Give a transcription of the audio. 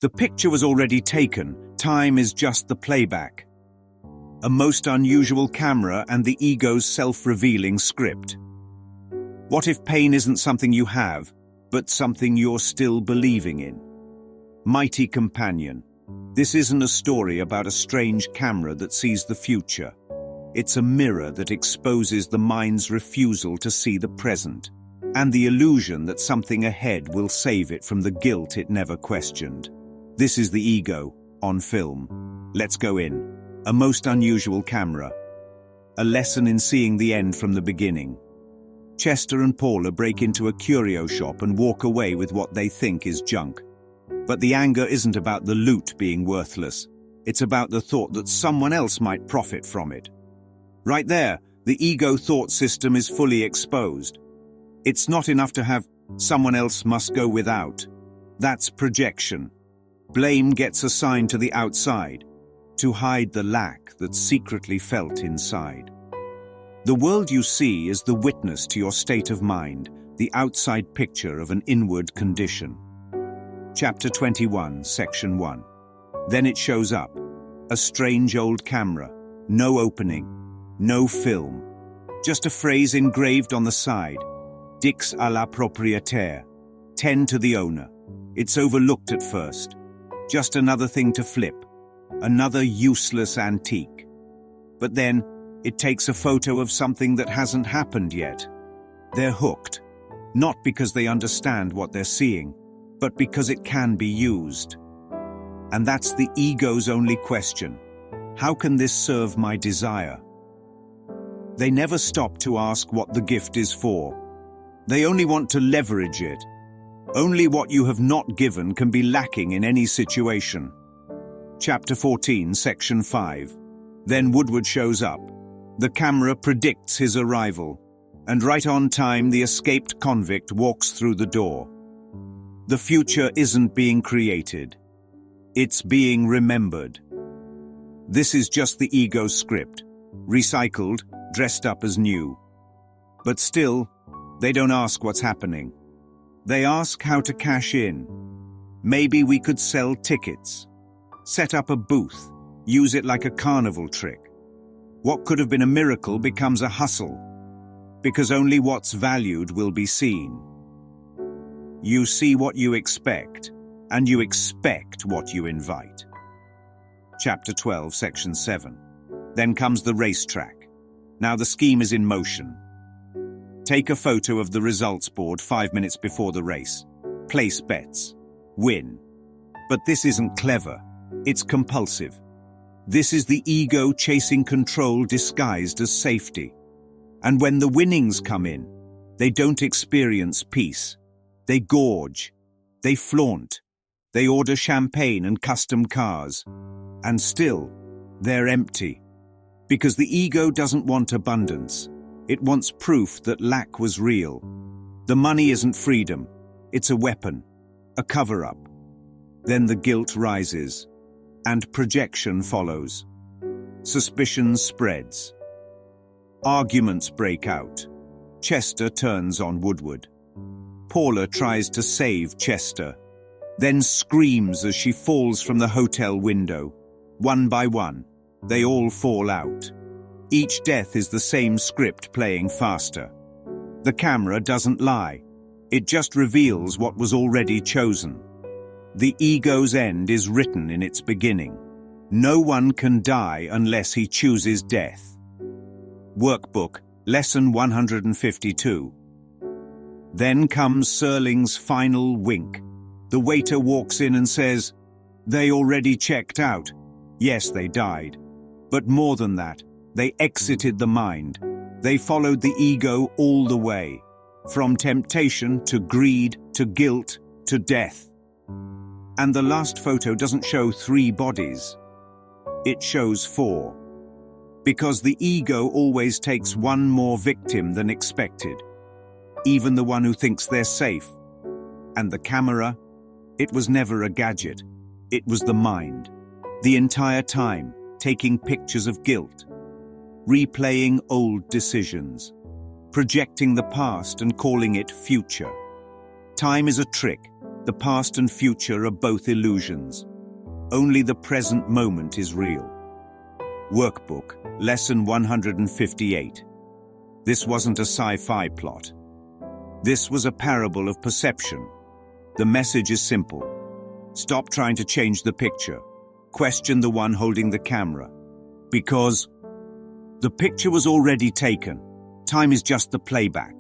The picture was already taken. Time is just the playback. A most unusual camera and the ego's self-revealing script. What if pain isn't something you have, but something you're still believing in? Mighty companion. This isn't a story about a strange camera that sees the future. It's a mirror that exposes the mind's refusal to see the present, and the illusion that something ahead will save it from the guilt it never questioned. This is the ego, on film. Let's go in. A most unusual camera. A lesson in seeing the end from the beginning. Chester and Paula break into a curio shop and walk away with what they think is junk. But the anger isn't about the loot being worthless. It's about the thought that someone else might profit from it. Right there, the ego thought system is fully exposed. It's not enough to have someone else must go without. That's projection. Blame gets assigned to the outside, to hide the lack that's secretly felt inside. The world you see is the witness to your state of mind, the outside picture of an inward condition. Chapter 21, Section 1. Then it shows up. A strange old camera. No opening. No film. Just a phrase engraved on the side. Dix à la propriétaire. 10 to the owner. It's overlooked at first. Just another thing to flip. Another useless antique. But then, it takes a photo of something that hasn't happened yet. They're hooked. Not because they understand what they're seeing, but because it can be used. And that's the ego's only question. How can this serve my desire? They never stop to ask what the gift is for. They only want to leverage it. Only what you have not given can be lacking in any situation. Chapter 14, Section 5. Then Woodward shows up. The camera predicts his arrival, and right on time the escaped convict walks through the door. The future isn't being created. It's being remembered. This is just the ego's script, recycled, dressed up as new. But still, they don't ask what's happening. They ask how to cash in. Maybe we could sell tickets, set up a booth, use it like a carnival trick. What could have been a miracle becomes a hustle, because only what's valued will be seen. You see what you expect, and you expect what you invite. Chapter 12, Section 7. Then comes the racetrack. Now the scheme is in motion. Take a photo of the results board 5 minutes before the race. Place bets. Win. But this isn't clever. It's compulsive. This is the ego chasing control disguised as safety. And when the winnings come in, they don't experience peace. They gorge. They flaunt. They order champagne and custom cars. And still, they're empty. Because the ego doesn't want abundance. It wants proof that lack was real. The money isn't freedom. It's a weapon. A cover-up. Then the guilt rises. And projection follows. Suspicion spreads. Arguments break out. Chester turns on Woodward. Paula tries to save Chester, then screams as she falls from the hotel window. One by one, they all fall out. Each death is the same script playing faster. The camera doesn't lie. It just reveals what was already chosen. The ego's end is written in its beginning. No one can die unless he chooses death. Workbook, Lesson 152. Then comes Serling's final wink. The waiter walks in and says, "They already checked out." Yes, they died. But more than that, they exited the mind. They followed the ego all the way. From temptation to greed to guilt to death. And the last photo doesn't show 3 bodies. It shows 4. Because the ego always takes one more victim than expected. Even the one who thinks they're safe. And the camera? It was never a gadget. It was the mind. The entire time, taking pictures of guilt. Replaying old decisions. Projecting the past and calling it future. Time is a trick. The past and future are both illusions. Only the present moment is real. Workbook, Lesson 158. This wasn't a sci-fi plot. This was a parable of perception. The message is simple. Stop trying to change the picture. Question the one holding the camera. Because the picture was already taken. Time is just the playback.